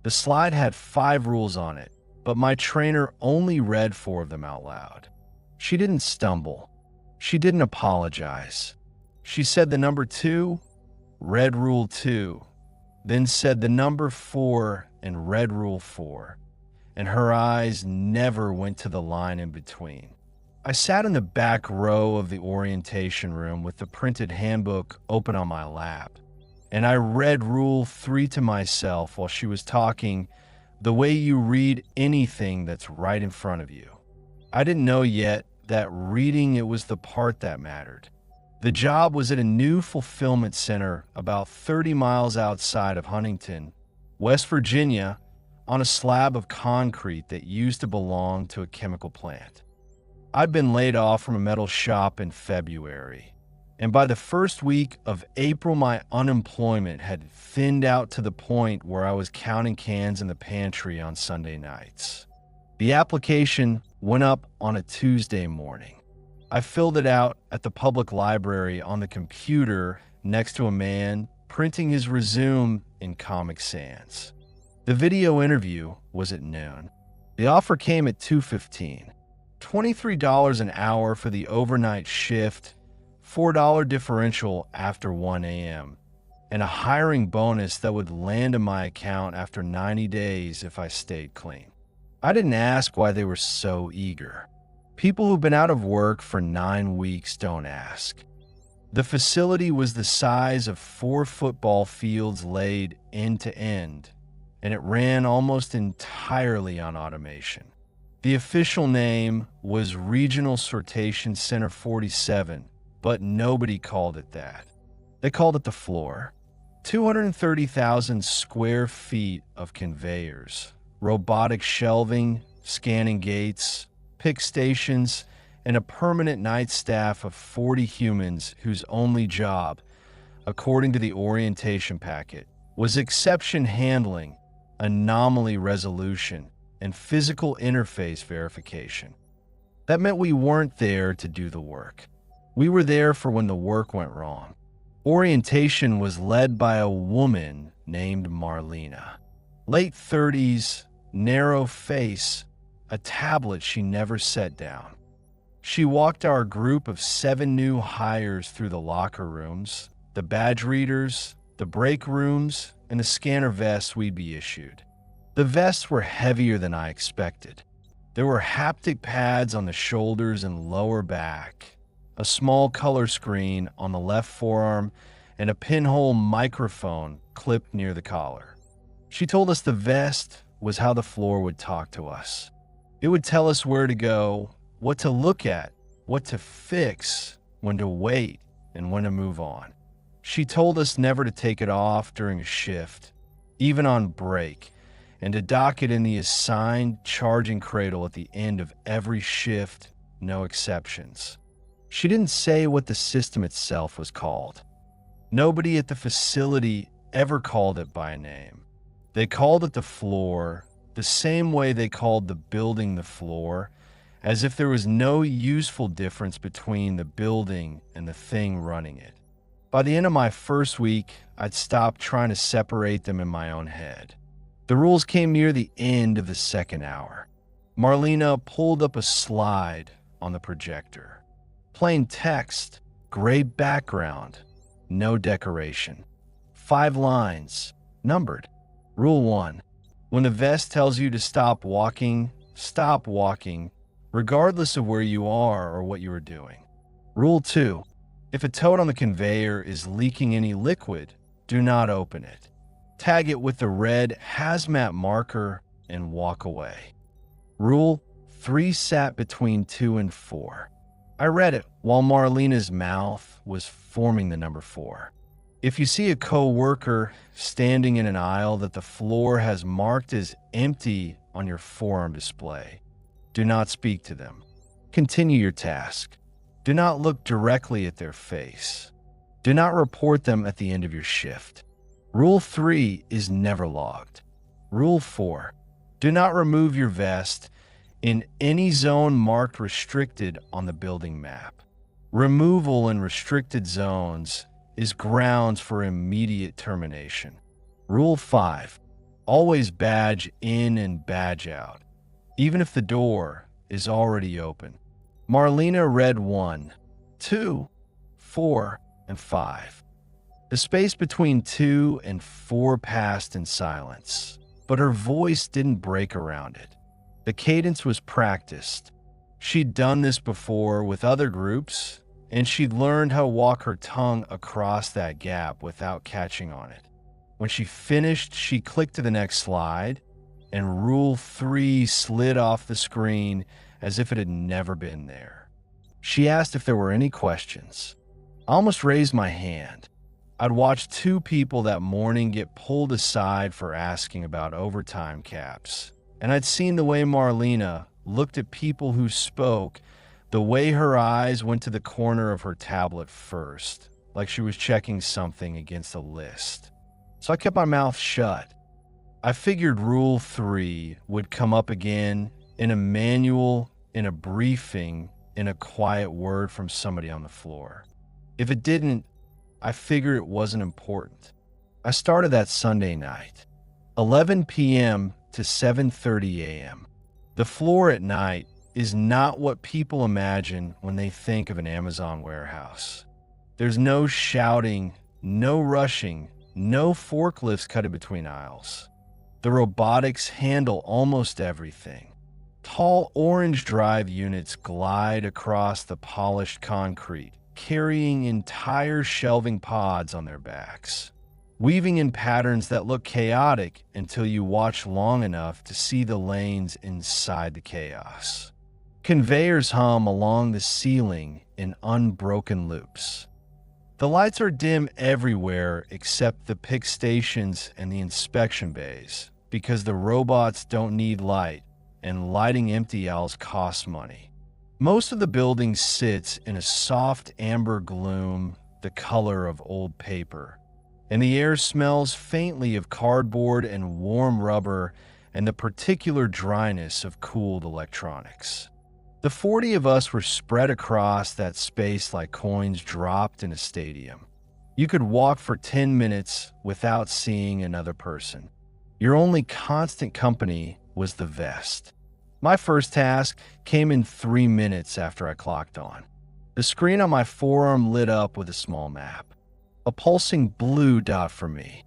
The slide had 5 rules on it, but my trainer only read 4 of them out loud. She didn't stumble. She didn't apologize. She said the number 2, read rule 2, then said the number 4 and read rule 4, and her eyes never went to the line in between. I sat in the back row of the orientation room with the printed handbook open on my lap, and I read rule 3 to myself while she was talking, the way you read anything that's right in front of you. I didn't know yet that reading it was the part that mattered. The job was at a new fulfillment center about 30 miles outside of Huntington, West Virginia, on a slab of concrete that used to belong to a chemical plant. I'd been laid off from a metal shop in February, and by the first week of April, my unemployment had thinned out to the point where I was counting cans in the pantry on Sunday nights. The application went up on a Tuesday morning. I filled it out at the public library on the computer next to a man printing his resume in Comic Sans. The video interview was at noon. The offer came at 2:15. $23 an hour for the overnight shift, $4 differential after 1 a.m., and a hiring bonus that would land in my account after 90 days if I stayed clean. I didn't ask why they were so eager. People who've been out of work for 9 weeks don't ask. The facility was the size of 4 football fields laid end to end, and it ran almost entirely on automation. The official name was Regional Sortation Center 47, but nobody called it that. They called it the floor. 230,000 square feet of conveyors, robotic shelving, scanning gates, pick stations, and a permanent night staff of 40 humans whose only job, according to the orientation packet, was exception handling, anomaly resolution, and physical interface verification. That meant we weren't there to do the work. We were there for when the work went wrong. Orientation was led by a woman named Marlena. Late 30s, narrow face, a tablet she never set down. She walked our group of 7 new hires through the locker rooms, the badge readers, the break rooms, and the scanner vests we'd be issued. The vests were heavier than I expected. There were haptic pads on the shoulders and lower back, a small color screen on the left forearm, and a pinhole microphone clipped near the collar. She told us the vest was how the floor would talk to us. It would tell us where to go, what to look at, what to fix, when to wait, and when to move on. She told us never to take it off during a shift, even on break, and to dock it in the assigned charging cradle at the end of every shift, no exceptions. She didn't say what the system itself was called. Nobody at the facility ever called it by a name. They called it the floor, the same way they called the building the floor, as if there was no useful difference between the building and the thing running it. By the end of my first week, I'd stopped trying to separate them in my own head. The rules came near the end of the second hour. Marlena pulled up a slide on the projector. Plain text, gray background, no decoration. 5 lines, numbered. Rule 1. When the vest tells you to stop walking, regardless of where you are or what you are doing. Rule 2. If a tote on the conveyor is leaking any liquid, do not open it. Tag it with the red hazmat marker and walk away. Rule 3 sat between 2 and 4. I read it while Marlena's mouth was forming the number 4. If you see a co-worker standing in an aisle that the floor has marked as empty on your forearm display, do not speak to them. Continue your task. Do not look directly at their face. Do not report them at the end of your shift. Rule 3 is never logged. Rule 4. Do not remove your vest in any zone marked restricted on the building map. Removal in restricted zones is grounds for immediate termination. Rule 5. Always badge in and badge out, even if the door is already open. Marlena read 1, 2, 4, and 5. The space between 2 and 4 passed in silence, but her voice didn't break around it. The cadence was practiced. She'd done this before with other groups, and she'd learned how to walk her tongue across that gap without catching on it. When she finished, she clicked to the next slide, and Rule 3 slid off the screen as if it had never been there. She asked if there were any questions. I almost raised my hand. I'd watched 2 people that morning get pulled aside for asking about overtime caps, and I'd seen the way Marlena looked at people who spoke, the way her eyes went to the corner of her tablet first, like she was checking something against a list. So I kept my mouth shut. I figured Rule 3 would come up again in a manual, in a briefing, in a quiet word from somebody on the floor. If it didn't, I figured it wasn't important. I started that Sunday night, 11 p.m. to 7:30 a.m. The floor at night is not what people imagine when they think of an Amazon warehouse. There's no shouting, no rushing, no forklifts cutting between aisles. The robotics handle almost everything. Tall orange drive units glide across the polished concrete, carrying entire shelving pods on their backs, weaving in patterns that look chaotic until you watch long enough to see the lanes inside the chaos. Conveyors hum along the ceiling in unbroken loops. The lights are dim everywhere except the pick stations and the inspection bays, because the robots don't need light, and lighting empty aisles costs money. Most of the building sits in a soft amber gloom, the color of old paper, and the air smells faintly of cardboard and warm rubber and the particular dryness of cooled electronics. The 40 of us were spread across that space like coins dropped in a stadium. You could walk for 10 minutes without seeing another person. Your only constant company was the vest. My first task came in 3 minutes after I clocked on. The screen on my forearm lit up with a small map. A pulsing blue dot for me.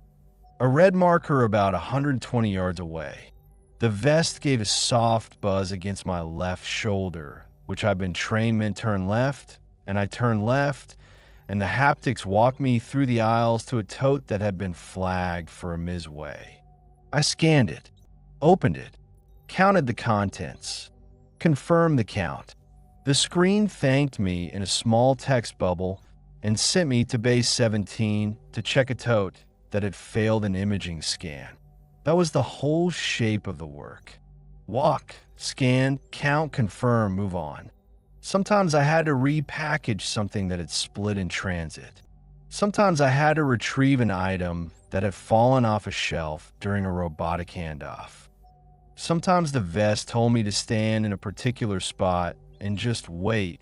A red marker about 120 yards away. The vest gave a soft buzz against my left shoulder, which I've been trained meant turn left, and I turned left, and the haptics walked me through the aisles to a tote that had been flagged for a misway. I scanned it, opened it, counted the contents, confirmed the count. The screen thanked me in a small text bubble and sent me to base 17 to check a tote that had failed an imaging scan. That was the whole shape of the work. Walk, scan, count, confirm, move on. Sometimes I had to repackage something that had split in transit. Sometimes I had to retrieve an item that had fallen off a shelf during a robotic handoff. Sometimes the vest told me to stand in a particular spot and just wait,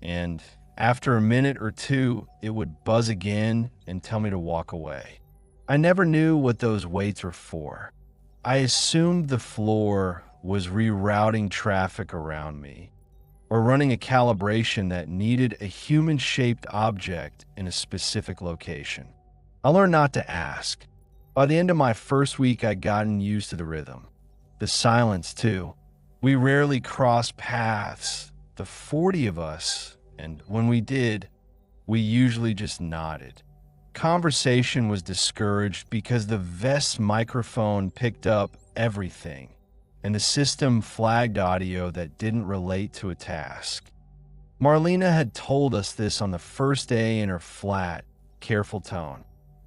and after a minute or two, it would buzz again and tell me to walk away. I never knew what those waits were for. I assumed the floor was rerouting traffic around me, or running a calibration that needed a human-shaped object in a specific location. I learned not to ask. By the end of my first week, I'd gotten used to the rhythm. The silence, too. We rarely crossed paths, the 40 of us, and when we did, we usually just nodded. Conversation was discouraged because the vest's microphone picked up everything, and the system flagged audio that didn't relate to a task. Marlena had told us this on the first day in her flat, careful tone.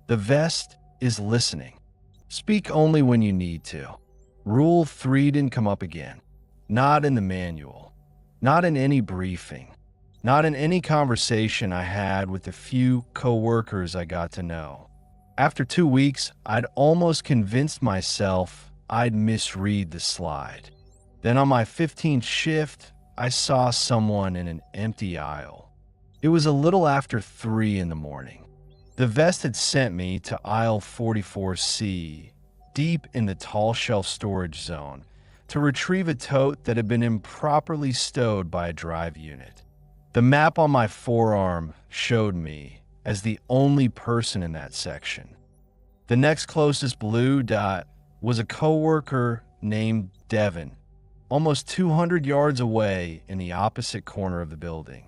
The vest is listening. Speak only when you need to. Rule 3 didn't come up again. Not in the manual. Not in any briefing. Not in any conversation I had with the few co-workers I got to know. After 2 weeks, I'd almost convinced myself I'd misread the slide. Then on my 15th shift, I saw someone in an empty aisle. It was a little after 3 in the morning. The vest had sent me to aisle 44C, deep in the tall shelf storage zone to retrieve a tote that had been improperly stowed by a drive unit. The map on my forearm showed me as the only person in that section. The next closest blue dot was a coworker named Devin, almost 200 yards away in the opposite corner of the building.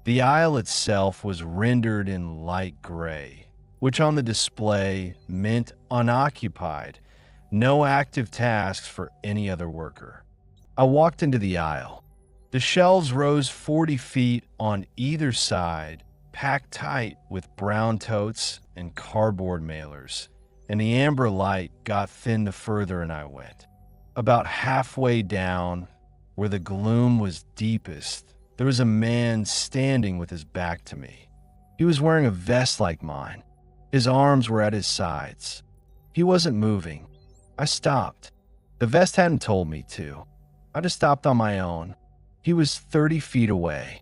The aisle itself was rendered in light gray, which on the display meant unoccupied, no active tasks for any other worker. I walked into the aisle. The shelves rose 40 feet on either side, packed tight with brown totes and cardboard mailers, and the amber light got thin the further in I went. About halfway down, where the gloom was deepest, there was a man standing with his back to me. He was wearing a vest like mine. His arms were at his sides. He wasn't moving. I stopped. The vest hadn't told me to. I just stopped on my own. He was 30 feet away.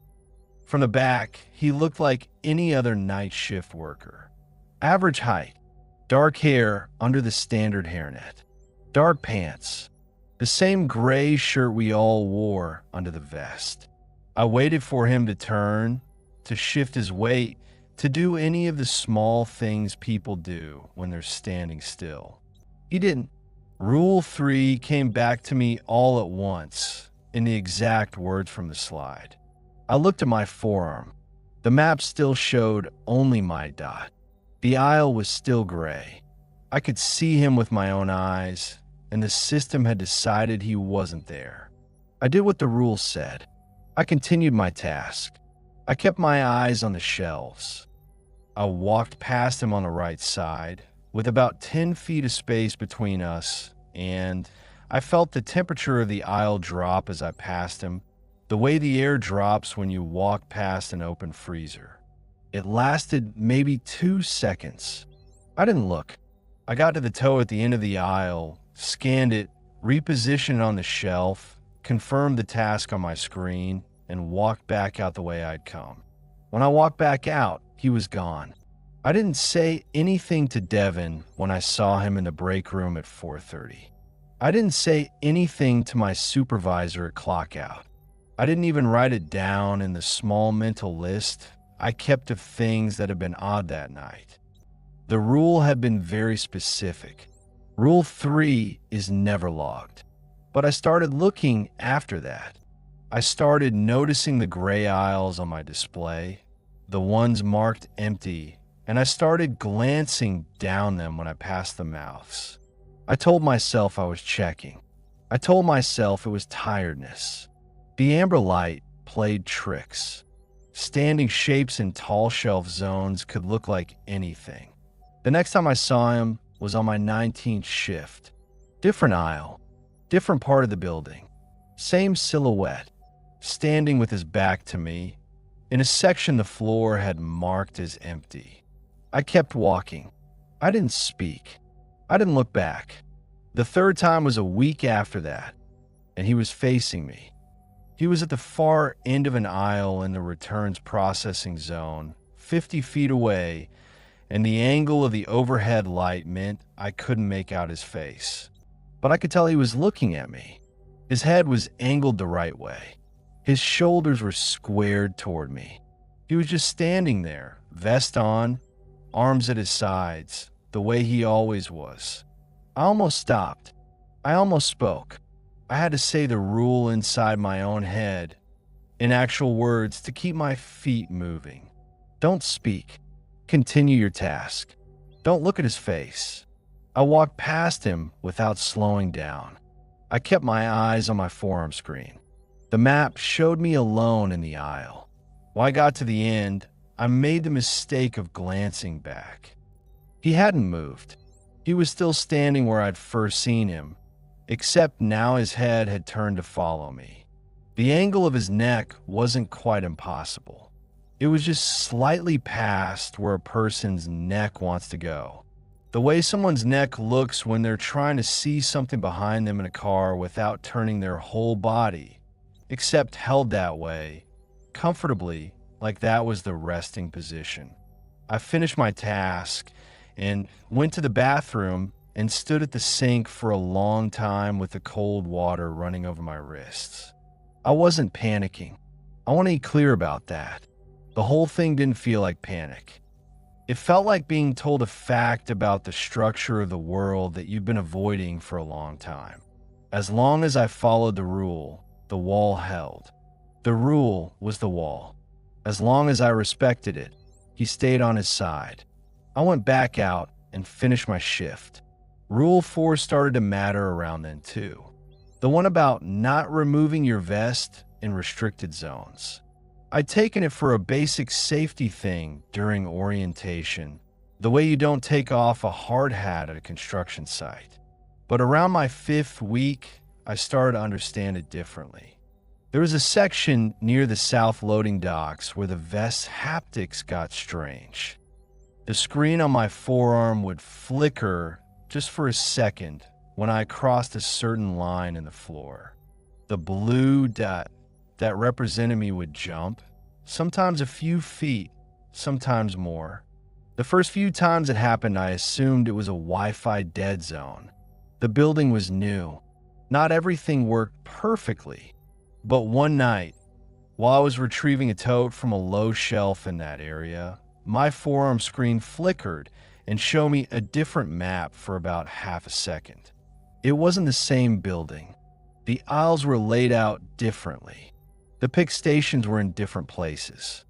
From the back, he looked like any other night shift worker. Average height, dark hair under the standard hairnet, dark pants, the same gray shirt we all wore under the vest. I waited for him to turn, to shift his weight, to do any of the small things people do when they're standing still. He didn't. Rule 3 came back to me all at once, in the exact words from the slide. I looked at my forearm. The map still showed only my dot. The aisle was still gray. I could see him with my own eyes, and the system had decided he wasn't there. I did what the rules said. I continued my task. I kept my eyes on the shelves. I walked past him on the right side, with about 10 feet of space between us, and I felt the temperature of the aisle drop as I passed him, the way the air drops when you walk past an open freezer. It lasted maybe 2 seconds. I didn't look. I got to the toe at the end of the aisle, scanned it, repositioned it on the shelf, confirmed the task on my screen, and walked back out the way I'd come. When I walked back out, he was gone. I didn't say anything to Devin when I saw him in the break room at 4:30. I didn't say anything to my supervisor at clockout. I didn't even write it down in the small mental list I kept of things that had been odd that night. The rule had been very specific. Rule 3 is never logged. But I started looking after that. I started noticing the gray aisles on my display, the ones marked empty, and I started glancing down them when I passed the mouse. I told myself I was checking. I told myself it was tiredness. The amber light played tricks. Standing shapes in tall shelf zones could look like anything. The next time I saw him was on my 19th shift. Different aisle, different part of the building, same silhouette, standing with his back to me, in a section the floor had marked as empty. I kept walking. I didn't speak. I didn't look back. The third time was a week after that, and he was facing me. He was at the far end of an aisle in the returns processing zone, 50 feet away, and the angle of the overhead light meant I couldn't make out his face. But I could tell he was looking at me. His head was angled the right way. His shoulders were squared toward me. He was just standing there, vest on, arms at his sides, the way he always was. I almost stopped. I almost spoke. I had to say the rule inside my own head, in actual words, to keep my feet moving. Don't speak. Continue your task. Don't look at his face. I walked past him without slowing down. I kept my eyes on my forearm screen. The map showed me alone in the aisle. When I got to the end, I made the mistake of glancing back. He hadn't moved. He was still standing where I'd first seen him, except now his head had turned to follow me. The angle of his neck wasn't quite impossible. It was just slightly past where a person's neck wants to go. The way someone's neck looks when they're trying to see something behind them in a car without turning their whole body, except held that way, comfortably, like that was the resting position. I finished my task and went to the bathroom and stood at the sink for a long time with the cold water running over my wrists. I wasn't panicking. I want to be clear about that. The whole thing didn't feel like panic. It felt like being told a fact about the structure of the world that you've been avoiding for a long time. As long as I followed the rule, the wall held. The rule was the wall. As long as I respected it, he stayed on his side. I went back out and finished my shift. Rule 4 started to matter around then too. The one about not removing your vest in restricted zones. I'd taken it for a basic safety thing during orientation, the way you don't take off a hard hat at a construction site. But around my 5th week, I started to understand it differently. There was a section near the south loading docks where the vest's haptics got strange. The screen on my forearm would flicker just for a second when I crossed a certain line in the floor. The blue dot that represented me would jump, sometimes a few feet, sometimes more. The first few times it happened, I assumed it was a Wi-Fi dead zone. The building was new. Not everything worked perfectly. But one night, while I was retrieving a tote from a low shelf in that area, my forearm screen flickered and showed me a different map for about half a second. It wasn't the same building. The aisles were laid out differently. The pick stations were in different places.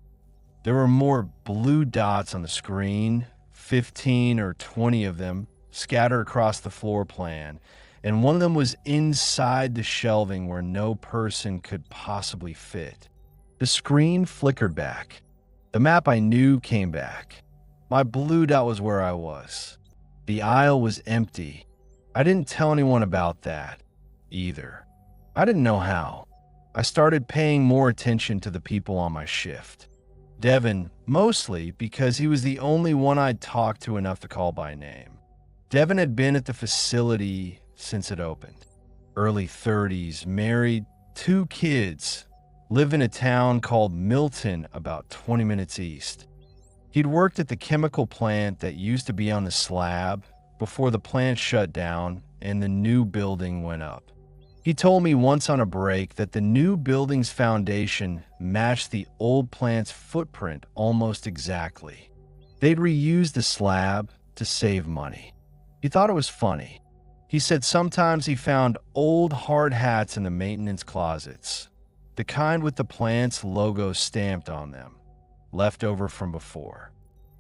There were more blue dots on the screen, 15 or 20 of them, scattered across the floor plan, and one of them was inside the shelving where no person could possibly fit. The screen flickered back. The map I knew came back. My blue dot was where I was. The aisle was empty. I didn't tell anyone about that either. I didn't know how. I started paying more attention to the people on my shift. Devin, mostly because he was the only one I'd talked to enough to call by name. Devin had been at the facility since it opened. Early 30s, married, 2 kids, lived in a town called Milton about 20 minutes east. He'd worked at the chemical plant that used to be on the slab before the plant shut down and the new building went up. He told me once on a break that the new building's foundation matched the old plant's footprint almost exactly. They'd reused the slab to save money. He thought it was funny. He said sometimes he found old hard hats in the maintenance closets, the kind with the plant's logo stamped on them, left over from before.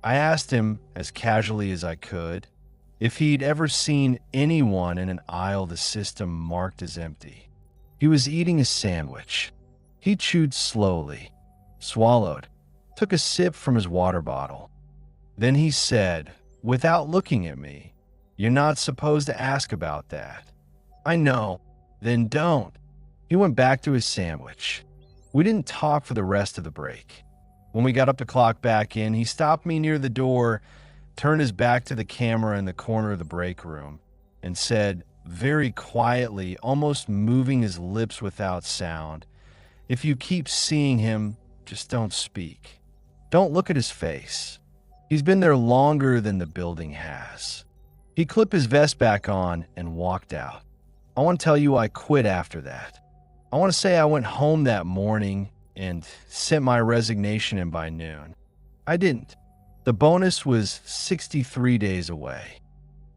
I asked him, as casually as I could, if he'd ever seen anyone in an aisle the system marked as empty. He was eating a sandwich. He chewed slowly, swallowed, took a sip from his water bottle. Then he said, without looking at me, "You're not supposed to ask about that." "I know." "Then don't." He went back to his sandwich. We didn't talk for the rest of the break. When we got up to clock back in, he stopped me near the door, turned his back to the camera in the corner of the break room, and said, very quietly, almost moving his lips without sound, "If you keep seeing him, just don't speak. Don't look at his face. He's been there longer than the building has." He clipped his vest back on and walked out. I want to tell you I quit after that. I want to say I went home that morning and sent my resignation in by noon. I didn't. The bonus was 63 days away.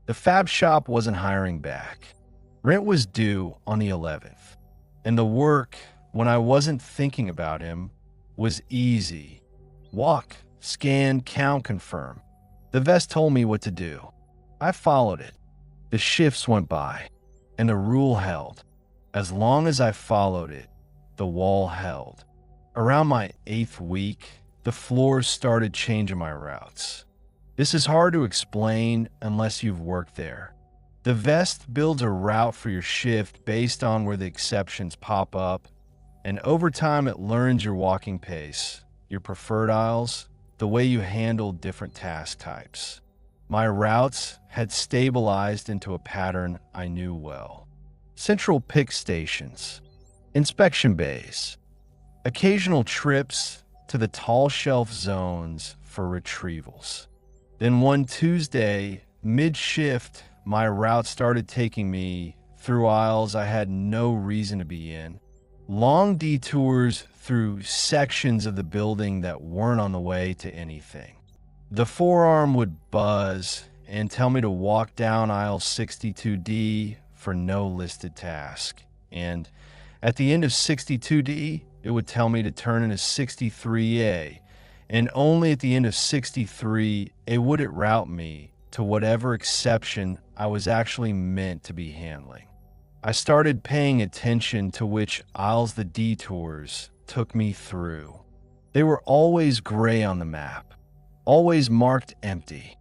The fab shop wasn't hiring back. Rent was due on the 11th. And the work, when I wasn't thinking about him, was easy. Walk, scan, count, confirm. The vest told me what to do. I followed it. The shifts went by, and the rule held. As long as I followed it, the wall held. Around my 8th week, the floors started changing my routes. This is hard to explain unless you've worked there. The vest builds a route for your shift based on where the exceptions pop up, and over time it learns your walking pace, your preferred aisles, the way you handle different task types. My routes had stabilized into a pattern I knew well. Central pick stations, inspection bays, occasional trips to the tall shelf zones for retrievals. Then one Tuesday, mid-shift, my route started taking me through aisles I had no reason to be in. Long detours through sections of the building that weren't on the way to anything. The forearm would buzz and tell me to walk down aisle 62D for no listed task. And at the end of 62D, it would tell me to turn into 63A. And only at the end of 63, it wouldn't route me to whatever exception I was actually meant to be handling. I started paying attention to which aisles the detours took me through. They were always gray on the map, always marked empty,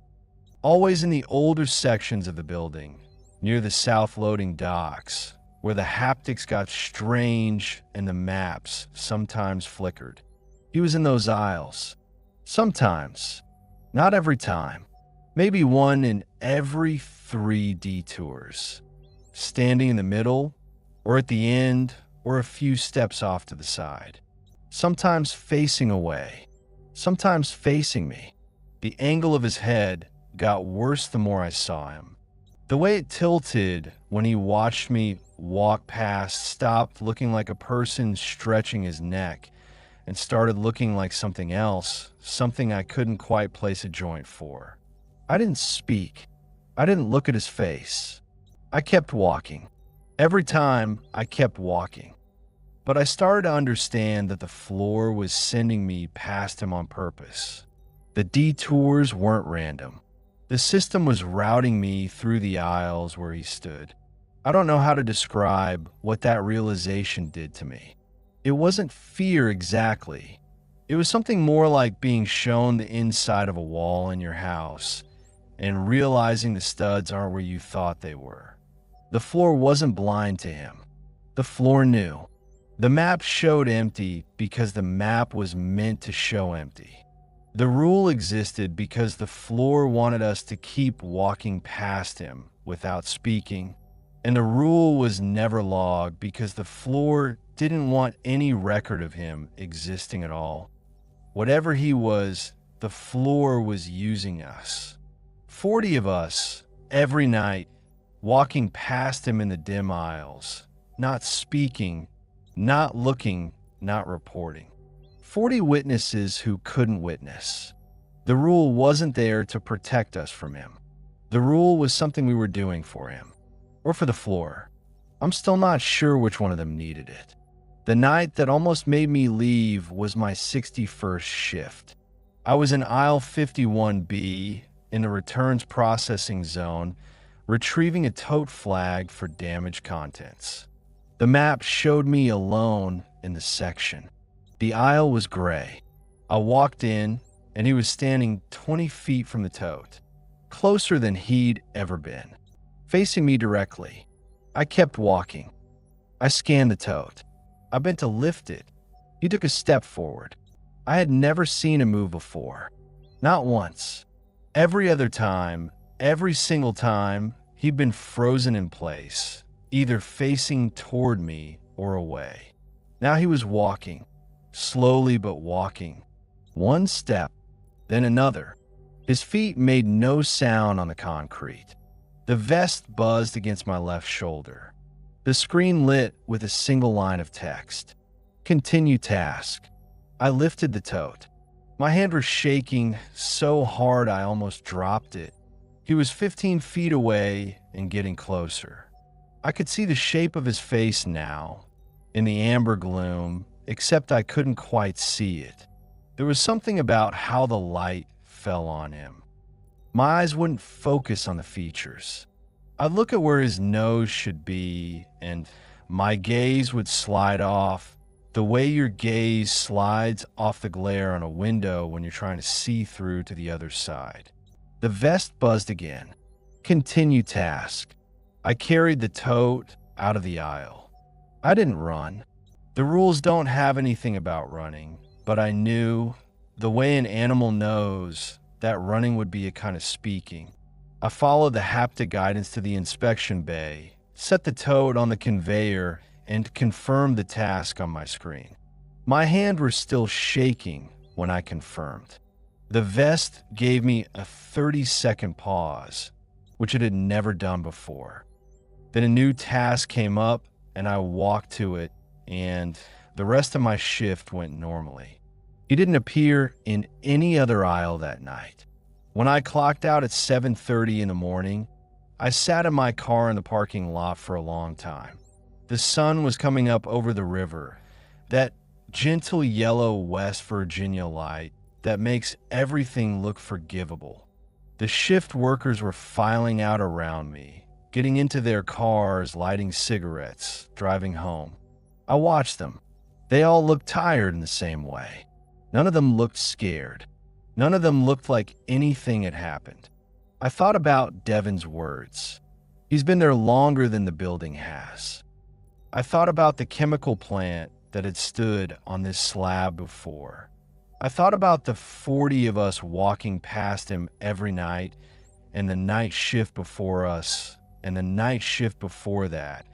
always in the older sections of the building, near the south loading docks, where the haptics got strange and the maps sometimes flickered. He was in those aisles. Sometimes. Not every time. Maybe one in every 3 detours. Standing in the middle, or at the end, or a few steps off to the side. Sometimes facing away. Sometimes facing me. The angle of his head got worse the more I saw him. The way it tilted when he watched me walk past stopped looking like a person stretching his neck and started looking like something else, something I couldn't quite place a joint for. I didn't speak. I didn't look at his face. I kept walking. Every time, I kept walking. But I started to understand that the floor was sending me past him on purpose. The detours weren't random. The system was routing me through the aisles where he stood. I don't know how to describe what that realization did to me. It wasn't fear exactly. It was something more like being shown the inside of a wall in your house and realizing the studs aren't where you thought they were. The floor wasn't blind to him. The floor knew. The map showed empty because the map was meant to show empty. The rule existed because the floor wanted us to keep walking past him without speaking, and the rule was never logged because the floor didn't want any record of him existing at all. Whatever he was, the floor was using us. 40 of us, every night, walking past him in the dim aisles, not speaking, not looking, not reporting. 40 witnesses who couldn't witness. The rule wasn't there to protect us from him. The rule was something we were doing for him, or for the floor. I'm still not sure which one of them needed it. The night that almost made me leave was my 61st shift. I was in aisle 51B in the returns processing zone, retrieving a tote flag for damaged contents. The map showed me alone in the section. The aisle was gray. I walked in, and he was standing 20 feet from the tote, closer than he'd ever been, facing me directly. I kept walking. I scanned the tote. I bent to lift it. He took a step forward. I had never seen him move before. Not once. Every other time, every single time, he'd been frozen in place, either facing toward me or away. Now he was walking, slowly but walking. One step, then another. His feet made no sound on the concrete. The vest buzzed against my left shoulder. The screen lit with a single line of text. Continue task. I lifted the tote. My hand was shaking so hard I almost dropped it. He was 15 feet away and getting closer. I could see the shape of his face now, in the amber gloom, except I couldn't quite see it. There was something about how the light fell on him. My eyes wouldn't focus on the features. I'd look at where his nose should be, and my gaze would slide off, the way your gaze slides off the glare on a window when you're trying to see through to the other side. The vest buzzed again. Continue task. I carried the tote out of the aisle. I didn't run. The rules don't have anything about running, but I knew, the way an animal knows, that running would be a kind of speaking. I followed the haptic guidance to the inspection bay, set the tote on the conveyor, and confirmed the task on my screen. My hand was still shaking when I confirmed. The vest gave me a 30-second pause, which it had never done before. Then a new task came up, and I walked to it, and the rest of my shift went normally. He didn't appear in any other aisle that night. When I clocked out at 7:30 in the morning, I sat in my car in the parking lot for a long time. The sun was coming up over the river, that gentle yellow West Virginia light that makes everything look forgivable. The shift workers were filing out around me, getting into their cars, lighting cigarettes, driving home. I watched them. They all looked tired in the same way. None of them looked scared. None of them looked like anything had happened. I thought about Devin's words. He's been there longer than the building has. I thought about the chemical plant that had stood on this slab before. I thought about the 40 of us walking past him every night, and the night shift before us, and the night shift before that,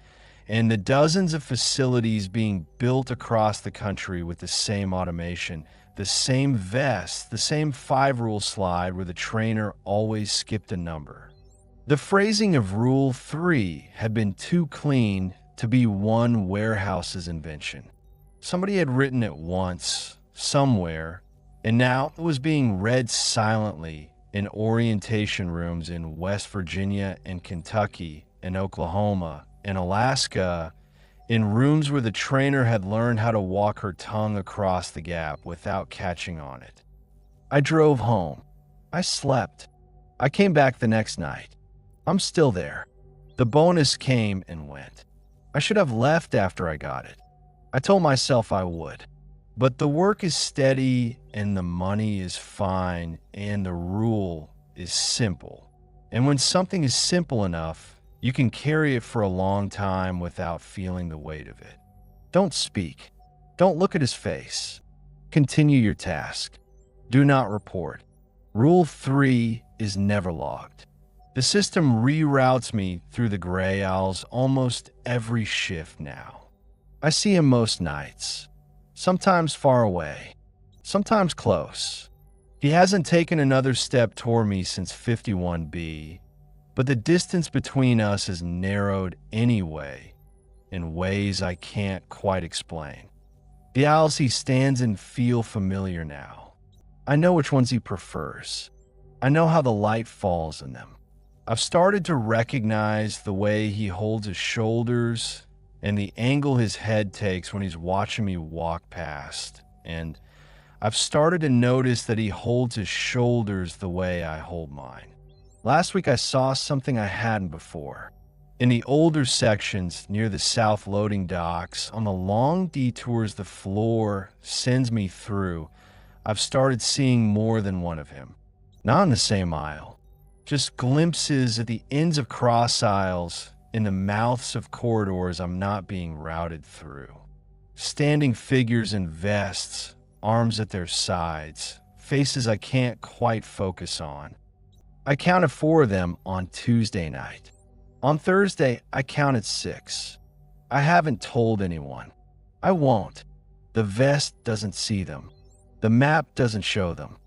and the dozens of facilities being built across the country with the same automation, the same vest, the same 5-rule slide where the trainer always skipped a number. The phrasing of Rule 3 had been too clean to be one Wearhouse's invention. Somebody had written it once, somewhere, and now it was being read silently in orientation rooms in West Virginia and Kentucky and Oklahoma and Alaska, in rooms where the trainer had learned how to walk her tongue across the gap without catching on it. I drove home. I slept. I came back the next night. I'm still there. The bonus came and went. I should have left after I got it. I told myself I would. But the work is steady and the money is fine and the rule is simple. And when something is simple enough, you can carry it for a long time without feeling the weight of it. Don't speak. Don't look at his face. Continue your task. Do not report. Rule 3 is never logged. The system reroutes me through the gray owls almost every shift now. I see him most nights, sometimes far away, sometimes close. He hasn't taken another step toward me since 51B, but the distance between us has narrowed anyway in ways I can't quite explain. The owls he stands in feel familiar now. I know which ones he prefers. I know how the light falls in them. I've started to recognize the way he holds his shoulders and the angle his head takes when he's watching me walk past. And I've started to notice that he holds his shoulders the way I hold mine. Last week I saw something I hadn't before. In the older sections near the south loading docks, on the long detours the floor sends me through, I've started seeing more than one of him. Not in the same aisle. Just glimpses at the ends of cross aisles, in the mouths of corridors I'm not being routed through. Standing figures in vests, arms at their sides, faces I can't quite focus on. I counted 4 of them on Tuesday night. On Thursday, I counted 6. I haven't told anyone. I won't. The vest doesn't see them. The map doesn't show them.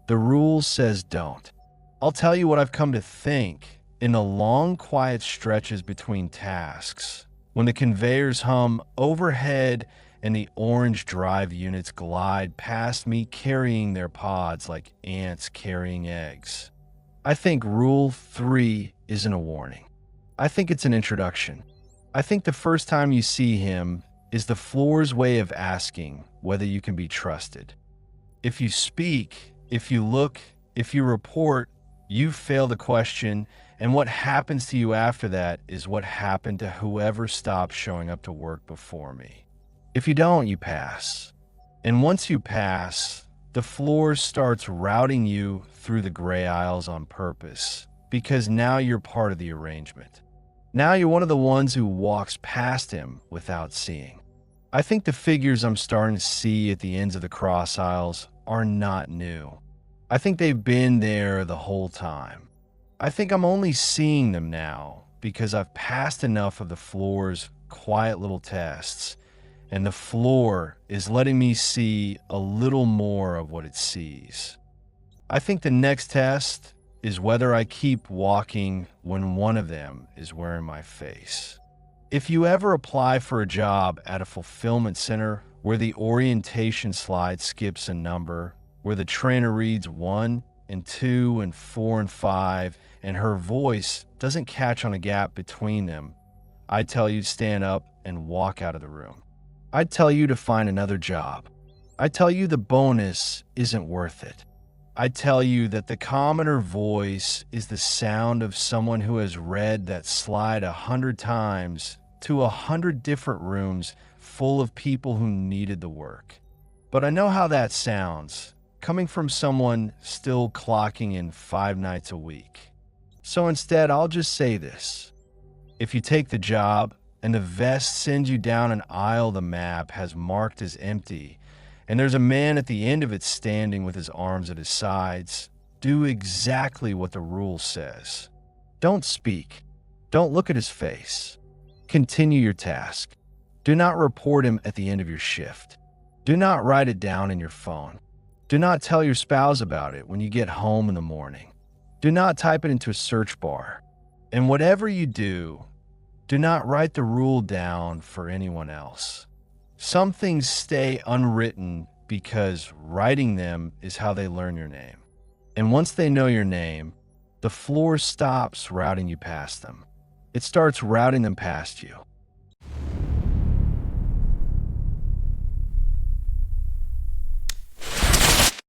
The rule says don't. I'll tell you what I've come to think in the long, quiet stretches between tasks, when the conveyors hum overhead and the orange drive units glide past me carrying their pods like ants carrying eggs. I think Rule 3 isn't a warning. I think it's an introduction. I think the first time you see him is the floor's way of asking whether you can be trusted. If you speak, if you look, if you report, you fail the question, and what happens to you after that is what happened to whoever stopped showing up to work before me. If you don't, you pass. And once you pass, the floor starts routing you through the gray aisles on purpose, because now you're part of the arrangement. Now you're one of the ones who walks past him without seeing. I think the figures I'm starting to see at the ends of the cross aisles are not new. I think they've been there the whole time. I think I'm only seeing them now because I've passed enough of the floor's quiet little tests, and the floor is letting me see a little more of what it sees. I think the next test is whether I keep walking when one of them is wearing my face. If you ever apply for a job at a fulfillment center where the orientation slide skips a number, where the trainer reads 1 and 2 and 4 and 5, and her voice doesn't catch on a gap between them, I tell you to stand up and walk out of the room. I tell you to find another job. I tell you the bonus isn't worth it. I tell you that the commoner voice is the sound of someone who has read that slide 100 times to 100 different rooms full of people who needed the work. But I know how that sounds, coming from someone still clocking in 5 nights a week. So instead, I'll just say this. If you take the job and the vest sends you down an aisle the map has marked as empty, and there's a man at the end of it standing with his arms at his sides, do exactly what the rule says. Don't speak. Don't look at his face. Continue your task. Do not report him at the end of your shift. Do not write it down in your phone. Do not tell your spouse about it when you get home in the morning. Do not type it into a search bar. And whatever you do not write the rule down for anyone else. Some things stay unwritten because writing them is how they learn your name. And once they know your name, the floor stops routing you past them. It starts routing them past you.